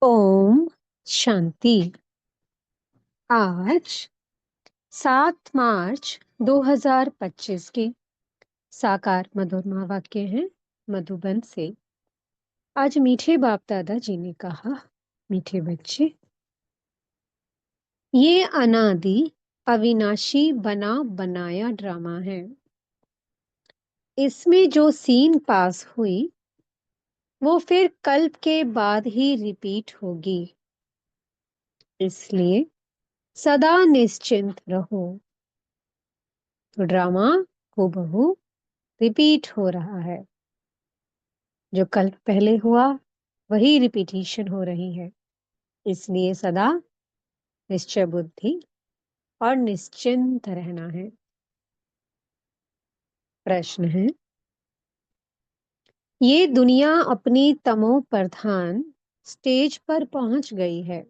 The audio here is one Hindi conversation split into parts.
ओम शांति। आज 7 मार्च 2025 के साकार मधुरमा वाक्य हैं मधुबन से। आज मीठे बाप दादा जी ने कहा, मीठे बच्चे, ये अनादि अविनाशी बना बनाया ड्रामा है। इसमें जो सीन पास हुई वो फिर कल्प के बाद ही रिपीट होगी। इसलिए सदा निश्चिंत रहो। तो ड्रामा हूबहू रिपीट हो रहा है। जो कल पहले हुआ वही रिपीटिशन हो रही है। इसलिए सदा निश्चय बुद्धि और निश्चिंत रहना है। प्रश्न है, ये दुनिया अपनी तमो प्रधान स्टेज पर पहुंच गई है,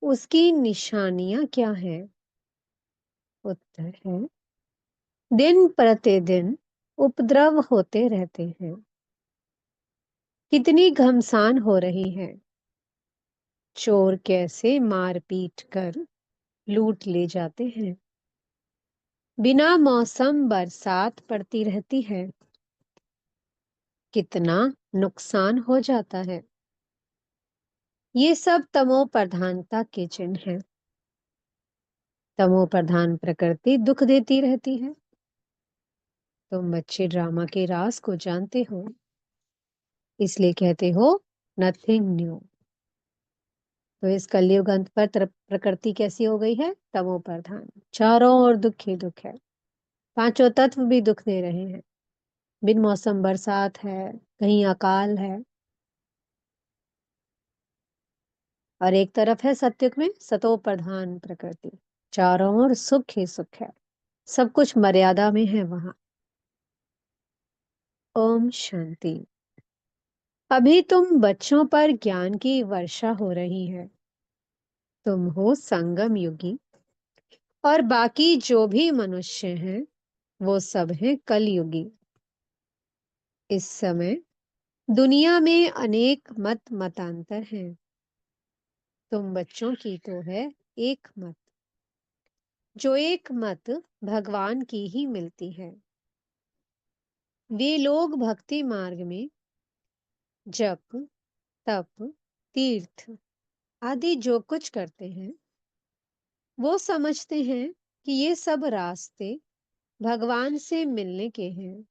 उसकी निशानियां क्या है? उत्तर है, दिन प्रतिदिन उपद्रव होते रहते हैं। कितनी घमसान हो रही है। चोर कैसे मार पीट कर लूट ले जाते हैं। बिना मौसम बरसात पड़ती रहती है। कितना नुकसान हो जाता है। ये सब तमो प्रधानता के चिन्ह हैं। तमो प्रधान प्रकृति दुख देती रहती है। तुम बच्चे ड्रामा के राज को जानते हो, इसलिए कहते हो नथिंग न्यू। तो इस कलयुग अंत पर प्रकृति कैसी हो गई है? तमो प्रधान। चारों ओर दुख ही दुख है। पांचों तत्व भी दुख दे रहे हैं। बिन मौसम बरसात है, कहीं अकाल है, और एक तरफ है सत्युग में सतो प्रधान प्रकृति। चारों ओर सुख ही सुख है। सब कुछ मर्यादा में है वहां। ओम शांति। अभी तुम बच्चों पर ज्ञान की वर्षा हो रही है। तुम हो संगम युगी, और बाकी जो भी मनुष्य हैं वो सब हैं कलयुगी। इस समय दुनिया में अनेक मत मतांतर हैं। तुम बच्चों की तो है एक मत, जो एक मत भगवान की ही मिलती है। वे लोग भक्ति मार्ग में जप, तप, तीर्थ आदि जो कुछ करते हैं, वो समझते हैं कि ये सब रास्ते भगवान से मिलने के हैं।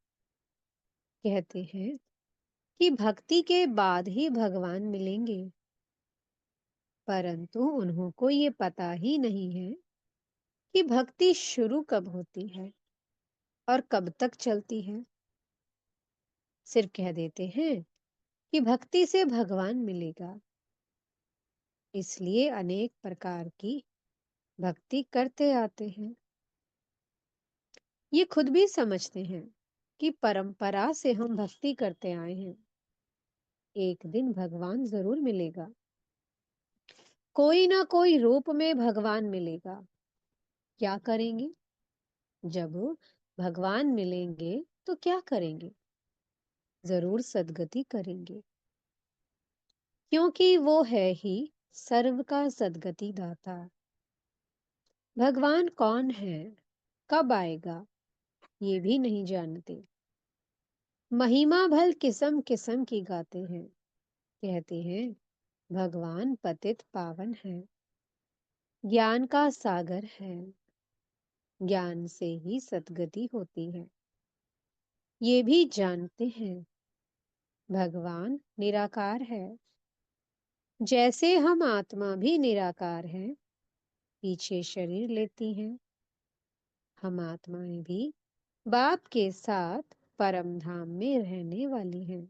कहते हैं कि भक्ति के बाद ही भगवान मिलेंगे, परंतु उन्हों को ये पता ही नहीं है कि भक्ति शुरू कब होती है और कब तक चलती है। सिर्फ कह देते हैं कि भक्ति से भगवान मिलेगा, इसलिए अनेक प्रकार की भक्ति करते आते हैं। ये खुद भी समझते हैं कि परंपरा से हम भक्ति करते आए हैं। एक दिन भगवान जरूर मिलेगा, कोई ना कोई रूप में भगवान मिलेगा। क्या करेंगे? जब भगवान मिलेंगे तो क्या करेंगे? जरूर सद्गति करेंगे, क्योंकि वो है ही सर्व का सद्गति दाता। भगवान कौन है, कब आएगा, ये भी नहीं जानते। महिमा भल किस्म किस्म की गाते हैं। कहते हैं भगवान पतित पावन है, ज्ञान का सागर है, ज्ञान से ही सद्गति होती है। ये भी जानते हैं भगवान निराकार है, जैसे हम आत्मा भी निराकार है, पीछे शरीर लेती हैं। हम आत्माएं भी बाप के साथ परम धाम में रहने वाली हैं।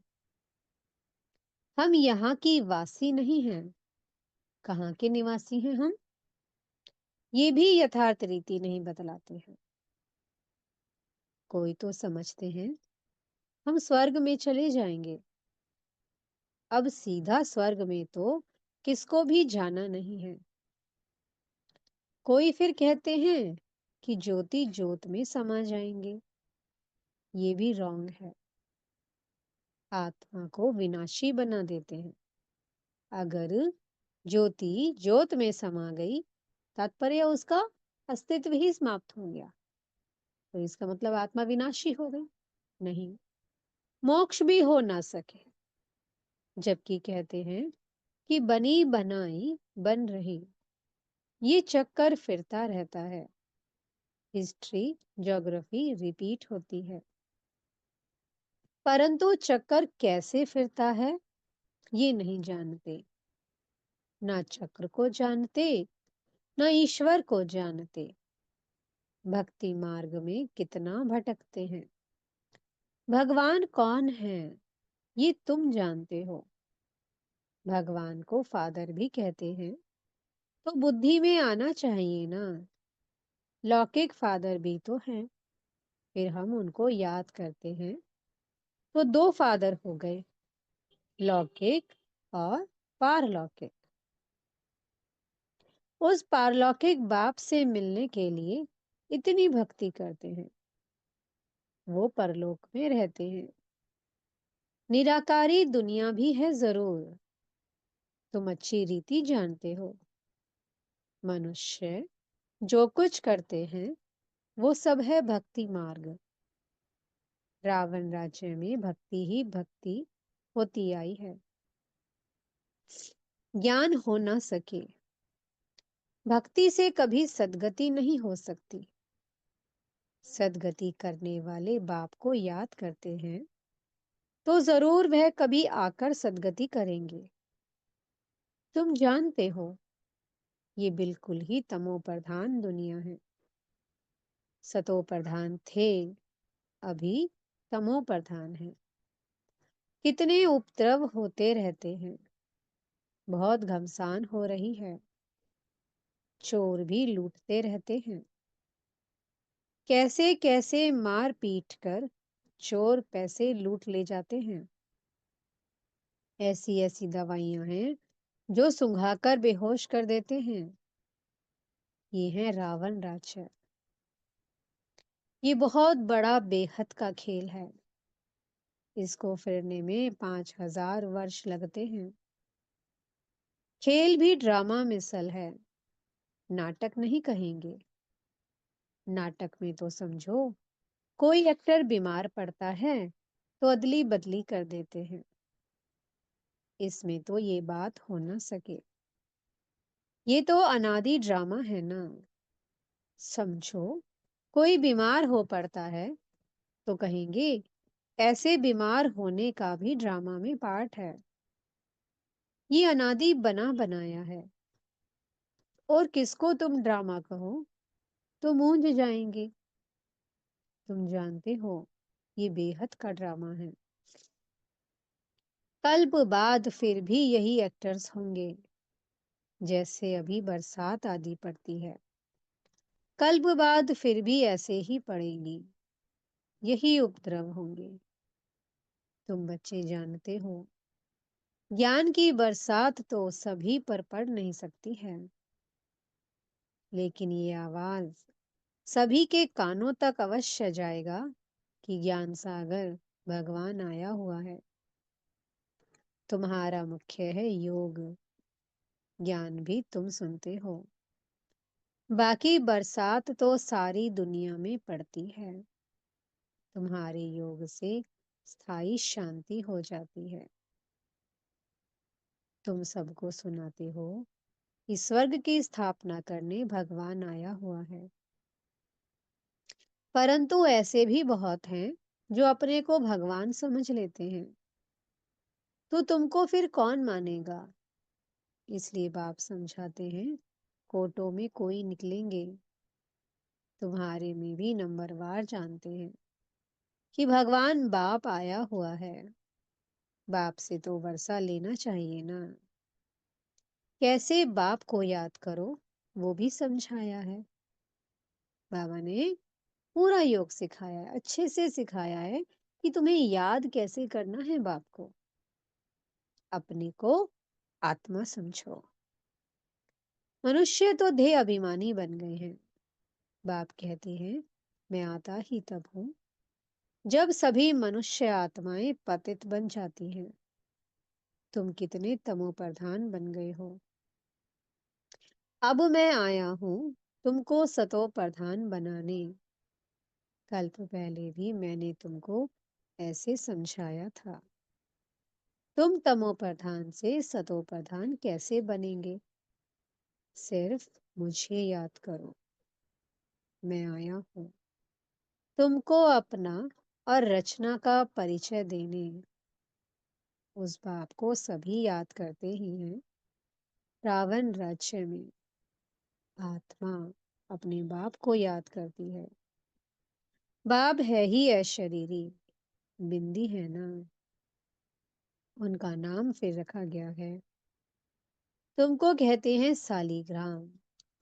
हम यहाँ की वासी नहीं हैं। कहाँ के निवासी हैं हम? ये भी यथार्थ रीति नहीं बतलाते हैं। कोई तो समझते हैं हम स्वर्ग में चले जाएंगे। अब सीधा स्वर्ग में तो किसको भी जाना नहीं है। कोई फिर कहते हैं कि ज्योति ज्योत में समा जाएंगे। ये भी रॉन्ग है। आत्मा को विनाशी बना देते हैं। अगर ज्योति ज्योत में समा गई, तात्पर्य उसका अस्तित्व ही समाप्त हो गया, तो इसका मतलब आत्मा विनाशी हो गई। नहीं, मोक्ष भी हो ना सके। जबकि कहते हैं कि बनी बनाई बन रही, ये चक्कर फिरता रहता है। हिस्ट्री, ज्योग्राफी रिपीट होती है, परंतु चक्कर कैसे फिरता है ये नहीं जानते। ना चक्र को जानते, ना ईश्वर को जानते। भक्ति मार्ग में कितना भटकते हैं। भगवान कौन है ये तुम जानते हो। भगवान को फादर भी कहते हैं, तो बुद्धि में आना चाहिए ना। लौकिक फादर भी तो हैं, फिर हम उनको याद करते हैं, तो दो फादर हो गए, लौकिक और पारलौकिक। उस पारलौकिक बाप से मिलने के लिए इतनी भक्ति करते हैं। वो परलोक में रहते हैं। निराकारी दुनिया भी है जरूर, तुम अच्छी रीति जानते हो। मनुष्य जो कुछ करते हैं वो सब है भक्ति मार्ग। रावण राज्य में भक्ति ही भक्ति होती आई है। ज्ञान हो ना सके, भक्ति से कभी सद्गति नहीं हो सकती। सद्गति करने वाले बाप को याद करते हैं, तो जरूर वह कभी आकर सद्गति करेंगे। तुम जानते हो ये बिल्कुल ही तमो प्रधान दुनिया है। सतो प्रधान थे, अभी तमो प्रधान है। कितने उपद्रव होते रहते हैं। बहुत घमसान हो रही है। चोर भी लूटते रहते हैं। कैसे कैसे मार पीट कर चोर पैसे लूट ले जाते हैं। ऐसी ऐसी दवाइयां हैं जो सुंघाकर बेहोश कर देते हैं। ये है रावण राज्य। ये बहुत बड़ा बेहद का खेल है। इसको फिरने में 5,000 वर्ष लगते हैं। खेल भी ड्रामा मिसल है, नाटक नहीं कहेंगे। नाटक में तो समझो कोई एक्टर बीमार पड़ता है तो अदली बदली कर देते हैं। इसमें तो ये बात हो ना सके। ये तो अनादि ड्रामा है ना। समझो कोई बीमार हो पड़ता है तो कहेंगे ऐसे बीमार होने का भी ड्रामा में पार्ट है। ये अनादि बना बनाया है। और किसको तुम ड्रामा कहो तो मूंझ जाएंगे। तुम जानते हो ये बेहद का ड्रामा है। कल्प बाद फिर भी यही एक्टर्स होंगे। जैसे अभी बरसात आदि पड़ती है, कल्प बाद फिर भी ऐसे ही पड़ेगी। यही उपद्रव होंगे। तुम बच्चे जानते हो ज्ञान की बरसात तो सभी पर पड़ नहीं सकती है, लेकिन ये आवाज सभी के कानों तक अवश्य जाएगा कि ज्ञान सागर भगवान आया हुआ है। तुम्हारा मुख्य है योग। ज्ञान भी तुम सुनते हो। बाकी बरसात तो सारी दुनिया में पड़ती है। तुम्हारे योग से स्थायी शांति हो जाती है। तुम सबको सुनाते हो कि स्वर्ग की स्थापना करने भगवान आया हुआ है। परंतु ऐसे भी बहुत हैं जो अपने को भगवान समझ लेते हैं। तो तुमको फिर कौन मानेगा। इसलिए बाप समझाते हैं कोटों में कोई निकलेंगे। तुम्हारे में भी नंबरवार जानते हैं कि भगवान बाप आया हुआ है। बाप से तो वर्षा लेना चाहिए ना। कैसे बाप को याद करो वो भी समझाया है। बाबा ने पूरा योग सिखाया है, अच्छे से सिखाया है कि तुम्हें याद कैसे करना है बाप को। अपने को आत्मा समझो। मनुष्य तो देह अभिमानी बन गए हैं। बाप कहते हैं मैं आता ही तब हूं जब सभी मनुष्य आत्माएं पतित बन जाती हैं। तुम कितने तमोप्रधान बन गए हो। अब मैं आया हूँ तुमको सतो प्रधान बनाने। कल्प पहले भी मैंने तुमको ऐसे समझाया था। तुम तमोप्रधान से सतोप्रधान कैसे बनेंगे? सिर्फ मुझे याद करो, मैं आया हूँ तुमको अपना और रचना का परिचय देने। उस बाप को सभी याद करते ही हैं। रावण राज्य में आत्मा अपने बाप को याद करती है। बाप है ही अशरीरी, बिंदी है ना, उनका नाम फिर रखा गया है। तुमको कहते हैं सालीग्राम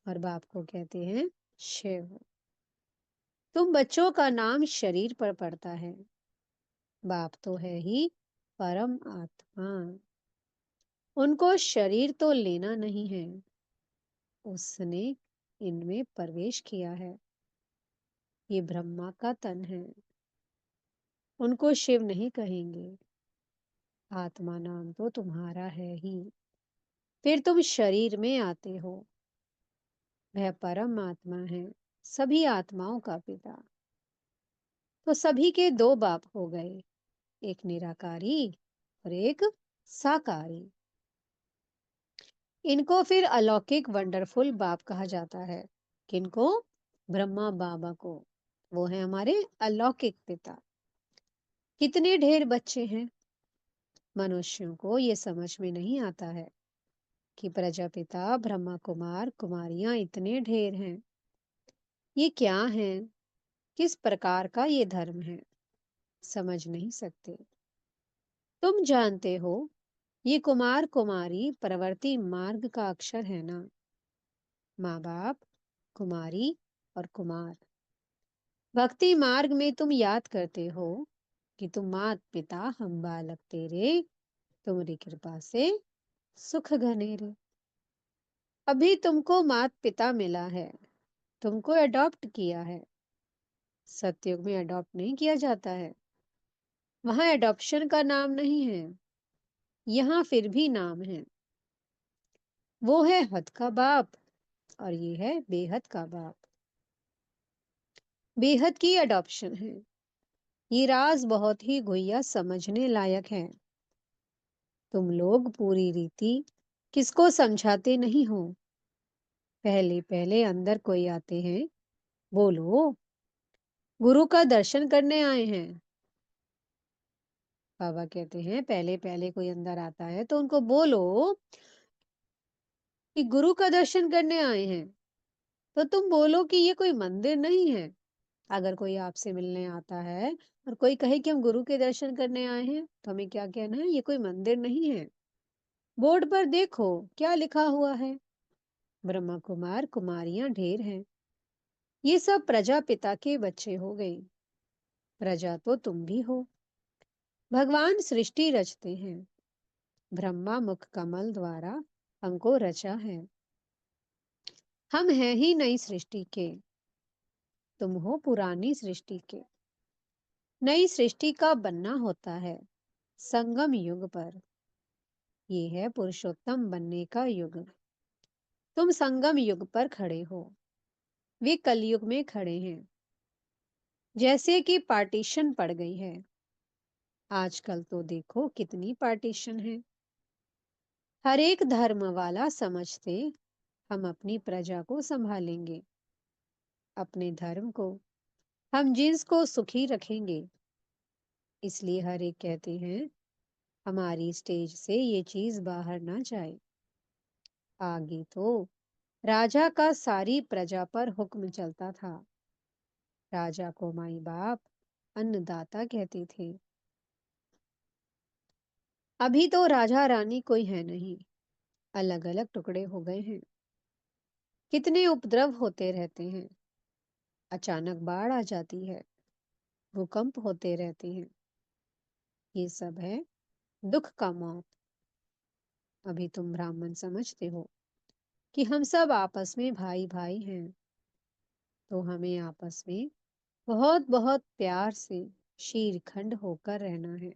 और बाप को कहते हैं शिव। तुम बच्चों का नाम शरीर पर पड़ता है, बाप तो है ही परम आत्मा। उनको शरीर तो लेना नहीं है, उसने इनमें प्रवेश किया है। ये ब्रह्मा का तन है, उनको शिव नहीं कहेंगे। आत्मा नाम तो तुम्हारा है ही, फिर तुम शरीर में आते हो। वह परम आत्मा है, सभी आत्माओं का पिता। तो सभी के दो बाप हो गए, एक निराकारी और एक साकारी। इनको फिर अलौकिक वंडरफुल बाप कहा जाता है। किनको? ब्रह्मा बाबा को। वो है हमारे अलौकिक पिता। कितने ढेर बच्चे हैं। मनुष्यों को ये समझ में नहीं आता है कि प्रजापिता ब्रह्मा कुमार कुमारियां इतने ढेर हैं। ये क्या है, किस प्रकार का ये धर्म है, समझ नहीं सकते। तुम जानते हो ये कुमार कुमारी प्रवृत्ति मार्ग का अक्षर है ना। माँ बाप, कुमारी और कुमार। भक्ति मार्ग में तुम याद करते हो कि तुम मात पिता हम बालक तेरे, तुम्हारी कृपा से सुख घनेरे। अभी तुमको मात पिता मिला है, तुमको अडॉप्ट किया है। सतयुग में अडॉप्ट नहीं किया जाता है, वहां अडॉप्शन का नाम नहीं है, यहाँ फिर भी नाम है। वो है हद का बाप और ये है बेहद का बाप। बेहद की अडॉप्शन है। ये राज बहुत ही गुह्या समझने लायक है। तुम लोग पूरी रीति किसको समझाते नहीं हो। पहले पहले अंदर कोई आते हैं, बोलो गुरु का दर्शन करने आए हैं। बाबा कहते हैं पहले पहले कोई अंदर आता है तो उनको बोलो कि गुरु का दर्शन करने आए हैं। तो तुम बोलो कि ये कोई मंदिर नहीं है। अगर कोई आपसे मिलने आता है और कोई कहे कि हम गुरु के दर्शन करने आए हैं, तो हमें क्या कहना है? ये कोई मंदिर नहीं है। बोर्ड पर देखो क्या लिखा हुआ है। ब्रह्मा कुमार कुमारियां ढेर हैं। ये सब प्रजापिता के बच्चे हो गए। प्रजा तो तुम भी हो। भगवान सृष्टि रचते हैं, ब्रह्मा मुख कमल द्वारा हमको रचा है। हम हैं ही नई सृष्टि के, तुम हो पुरानी सृष्टि के। नई सृष्टि का बनना होता है संगम युग पर। ये है पुरुषोत्तम बनने का युग। तुम संगम युग पर खड़े हो, वे कलयुग में खड़े हैं। जैसे कि पार्टीशन पड़ गई है। आजकल तो देखो कितनी पार्टीशन है। हर एक धर्म वाला समझते हम अपनी प्रजा को संभालेंगे, अपने धर्म को, हम जिन्स को सुखी रखेंगे। इसलिए हर एक कहते हैं हमारी स्टेज से ये चीज बाहर ना जाए। आगे तो राजा का सारी प्रजा पर हुक्म चलता था। राजा को माई बाप अन्नदाता कहते थे। अभी तो राजा रानी कोई है नहीं, अलग अलग टुकड़े हो गए हैं। कितने उपद्रव होते रहते हैं। अचानक बाढ़ आ जाती है, भूकंप होते रहते हैं। ये सब है दुख का मौत। अभी तुम ब्राह्मण समझते हो कि हम सब आपस में भाई भाई हैं, तो हमें आपस में बहुत बहुत प्यार से शीरखंड होकर रहना है।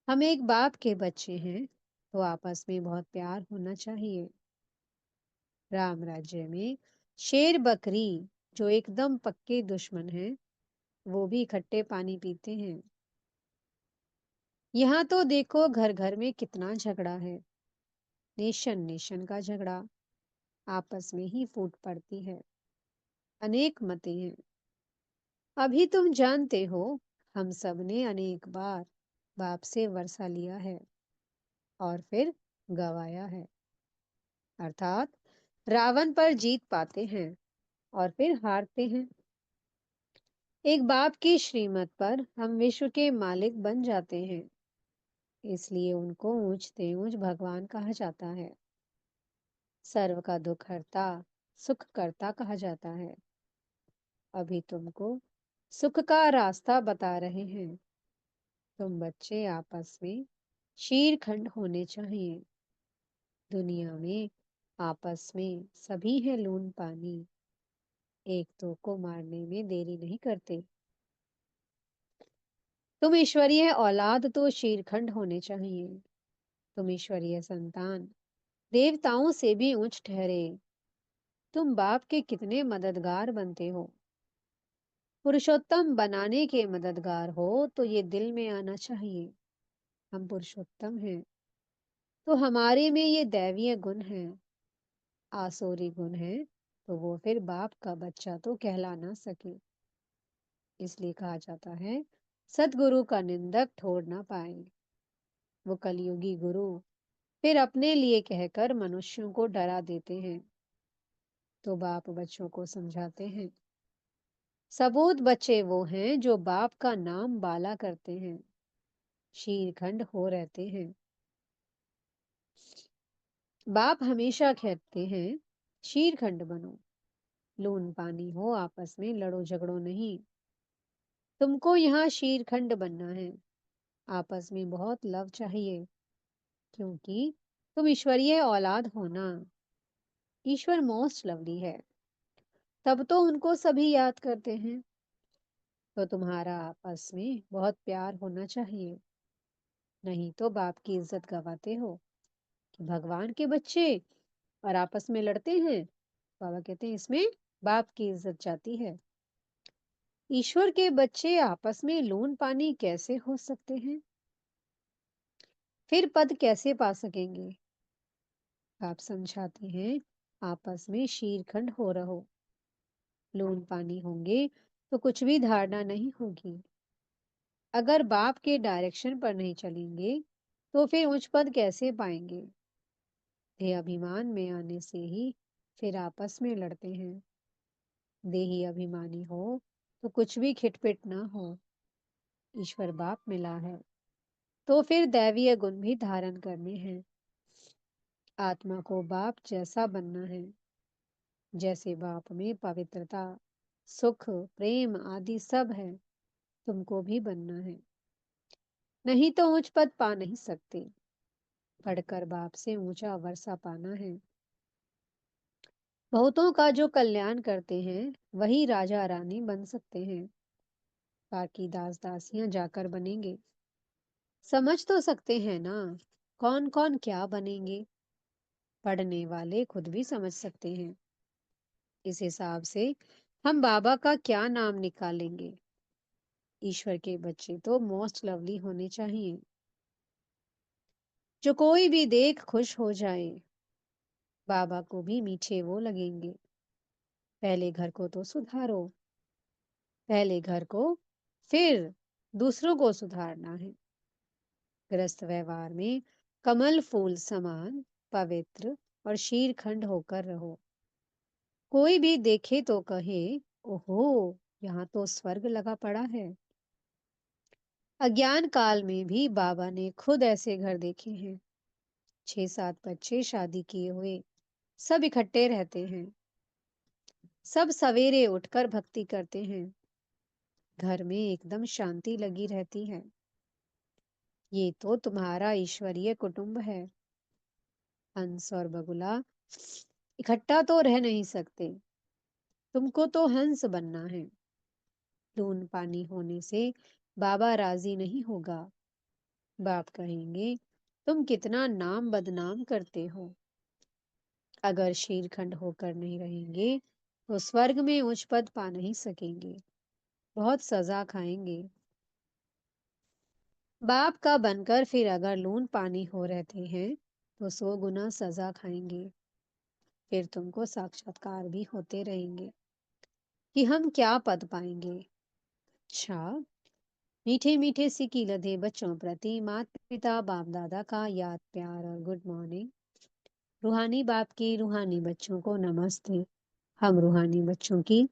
हम एक बाप के बच्चे हैं, तो आपस में बहुत प्यार होना चाहिए। राम राज्य में शेर बकरी, जो एकदम पक्के दुश्मन हैं, वो भी इकट्ठे पानी पीते हैं। यहाँ तो देखो, घर घर में कितना झगड़ा है। नेशन नेशन का झगड़ा आपस में ही फूट पड़ती है। अनेक मतें हैं। अभी तुम जानते हो, हम सब ने अनेक बार बाप से वर्षा लिया है और फिर गवाया है। अर्थात रावण पर जीत पाते हैं और फिर हारते हैं। एक बाप की श्रीमत पर हम विश्व के मालिक बन जाते हैं, इसलिए उनको ऊंचते ऊंच भगवान कहा जाता है। सर्व का दुख हरता, सुख करता कहा जाता है। अभी तुमको सुख का रास्ता बता रहे हैं। तुम बच्चे आपस में शीरखंड होने चाहिए। दुनिया में आपस में सभी है लून पानी, एक दो को मारने में देरी नहीं करते। तुम ईश्वरीय औलाद तो शीरखंड होने चाहिए। तुम ईश्वरीय संतान देवताओं से भी उच्च ठहरे। तुम बाप के कितने मददगार बनते हो। पुरुषोत्तम बनाने के मददगार हो तो ये दिल में आना चाहिए। हम पुरुषोत्तम हैं, तो हमारे में ये दैवीय गुण है। आसुरी गुण है, तो वो फिर बाप का बच्चा तो कहला ना सके। इसलिए कहा जाता है, सतगुरु का निंदक ठोर ना पाए। वो कलयुगी गुरु फिर अपने लिए कहकर मनुष्यों को डरा देते हैं, तो बाप बच्चों को समझाते हैं। सबूत बच्चे वो हैं जो बाप का नाम बाला करते हैं, शीरखंड हो रहते हैं। बाप हमेशा कहते हैं, शीरखंड बनो, लून पानी हो, आपस में लड़ो झगड़ो नहीं। तुमको यहाँ शीरखंड बनना है। आपस में बहुत लव चाहिए, क्योंकि तुम ईश्वरीय औलाद हो ना। ईश्वर मोस्ट लवली है, तब तो उनको सभी याद करते हैं। तो तुम्हारा आपस में बहुत प्यार होना चाहिए, नहीं तो बाप की इज्जत गवाते हो। कि भगवान के बच्चे और आपस में लड़ते हैं, बाबा कहते हैं इसमें बाप की इज्जत जाती है। ईश्वर के बच्चे आपस में लून पानी कैसे हो सकते हैं? फिर पद कैसे पा सकेंगे? आप समझाते हैं, आपस में शीरखंड हो रहो। लून पानी होंगे तो कुछ भी धारणा नहीं होगी। अगर बाप के डायरेक्शन पर नहीं चलेंगे तो फिर उच्च पद कैसे पाएंगे? देह अभिमान में आने से ही फिर आपस में लड़ते हैं। देही अभिमानी हो तो कुछ भी खिटपिट ना हो। ईश्वर बाप मिला है, तो फिर दैवीय गुण भी धारण करने हैं। आत्मा को बाप जैसा बनना है। जैसे बाप में पवित्रता, सुख, प्रेम आदि सब है, तुमको भी बनना है। नहीं तो उच्च पद पा नहीं सकते। पढ़कर बाप से ऊंचा वर्षा पाना है। बहुतों का जो कल्याण करते हैं, वही राजा रानी बन सकते हैं। बाकी दास दासियां जाकर बनेंगे। समझ तो सकते हैं ना, कौन कौन क्या बनेंगे। पढ़ने वाले खुद भी समझ सकते हैं। इस हिसाब से हम बाबा का क्या नाम निकालेंगे। ईश्वर के बच्चे तो मोस्ट लवली होने चाहिए, जो कोई भी देख खुश हो जाए। बाबा को भी मीठे वो लगेंगे। पहले घर को तो सुधारो। पहले घर को, फिर दूसरों को सुधारना है। गृहस्थ व्यवहार में कमल फूल समान पवित्र और शीरखंड होकर रहो। कोई भी देखे तो कहे, ओहो, यहाँ तो स्वर्ग लगा पड़ा है। अज्ञान काल में भी बाबा ने खुद ऐसे घर देखे हैं। 6-7 बच्चे शादी किए हुए, सब इकट्ठे रहते हैं। सब सवेरे उठकर भक्ति करते हैं। घर में एकदम शांति लगी रहती है। ये तो तुम्हारा ईश्वरीय कुटुंब है। हंस और बगुला इकट्ठा तो रह नहीं सकते। तुमको तो हंस बनना है। लून पानी होने से बाबा राजी नहीं होगा। बाप कहेंगे, तुम कितना नाम बदनाम करते हो। अगर शीरखंड होकर नहीं रहेंगे तो स्वर्ग में उच्च पद पा नहीं सकेंगे, बहुत सजा खाएंगे। बाप का बनकर फिर अगर लून पानी हो रहते हैं तो 100 गुना सजा खाएंगे। फिर तुमको साक्षात्कार भी होते रहेंगे कि हम क्या पद पाएंगे। अच्छा, मीठे मीठे सिक्की लदे बच्चों प्रति माता पिता बाप दादा का याद प्यार और गुड मॉर्निंग। रूहानी बाप की रूहानी बच्चों को नमस्ते। हम रूहानी बच्चों की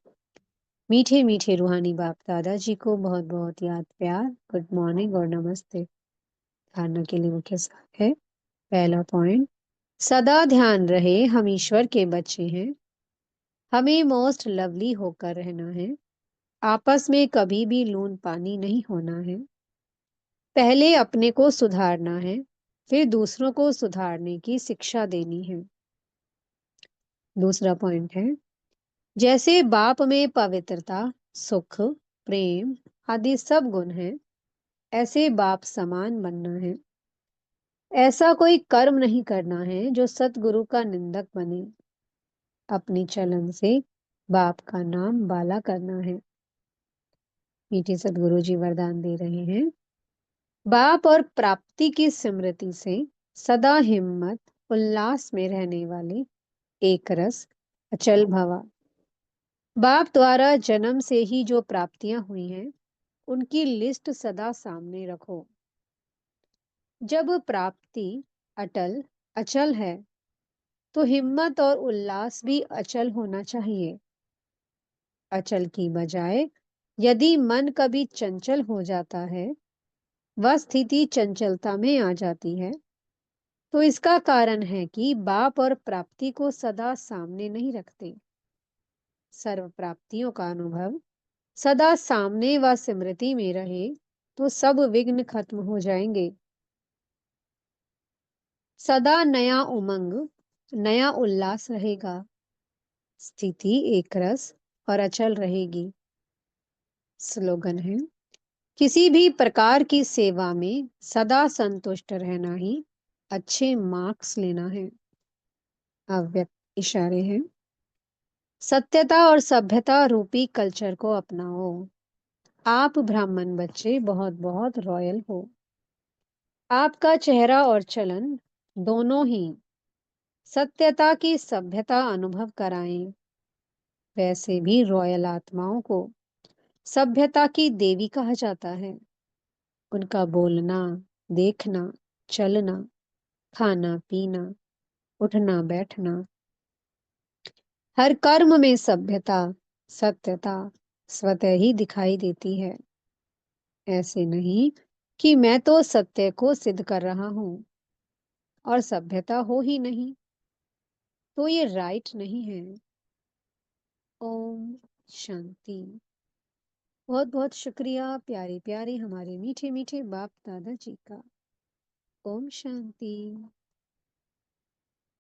मीठे मीठे रूहानी बाप दादाजी को बहुत बहुत याद प्यार, गुड मॉर्निंग और नमस्ते। धारणा के लिए मुख्य सार है। पहला पॉइंट, सदा ध्यान रहे हम ईश्वर के बच्चे हैं। हमें मोस्ट लवली होकर रहना है। आपस में कभी भी लून पानी नहीं होना है। पहले अपने को सुधारना है, फिर दूसरों को सुधारने की शिक्षा देनी है। दूसरा पॉइंट है, जैसे बाप में पवित्रता, सुख, प्रेम आदि सब गुण हैं, ऐसे बाप समान बनना है। ऐसा कोई कर्म नहीं करना है जो सतगुरु का निंदक बने। अपनी चलन से बाप का नाम बाला करना है। मीठे सतगुरु जी वरदान दे रहे हैं। बाप और प्राप्ति की स्मृति से सदा हिम्मत उल्लास में रहने वाले एक रस अचल भवा। बाप द्वारा जन्म से ही जो प्राप्तियां हुई हैं उनकी लिस्ट सदा सामने रखो। जब प्राप्ति अटल अचल है तो हिम्मत और उल्लास भी अचल होना चाहिए। अचल की बजाय यदि मन कभी चंचल हो जाता है, वह स्थिति चंचलता में आ जाती है, तो इसका कारण है कि बाप और प्राप्ति को सदा सामने नहीं रखते। सर्व प्राप्तियों का अनुभव सदा सामने व स्मृति में रहे तो सब विघ्न खत्म हो जाएंगे। सदा नया उमंग, नया उल्लास रहेगा। स्थिति एक रस और अचल रहेगी। स्लोगन है, किसी भी प्रकार की सेवा में सदा संतुष्ट रहना ही अच्छे मार्क्स लेना है। अव्यक्त इशारे हैं, सत्यता और सभ्यता रूपी कल्चर को अपनाओ। आप ब्राह्मण बच्चे बहुत बहुत रॉयल हो। आपका चेहरा और चलन दोनों ही सत्यता की सभ्यता अनुभव कराएं। वैसे भी रॉयल आत्माओं को सभ्यता की देवी कहा जाता है। उनका बोलना, देखना, चलना, खाना पीना, उठना बैठना, हर कर्म में सभ्यता, सत्यता स्वतः ही दिखाई देती है। ऐसे नहीं कि मैं तो सत्य को सिद्ध कर रहा हूं और सभ्यता हो ही नहीं, तो ये राइट नहीं है। ओम शांति। बहुत बहुत शुक्रिया प्यारे प्यारे हमारे मीठे मीठे बाप दादा जी का। ओम शांति।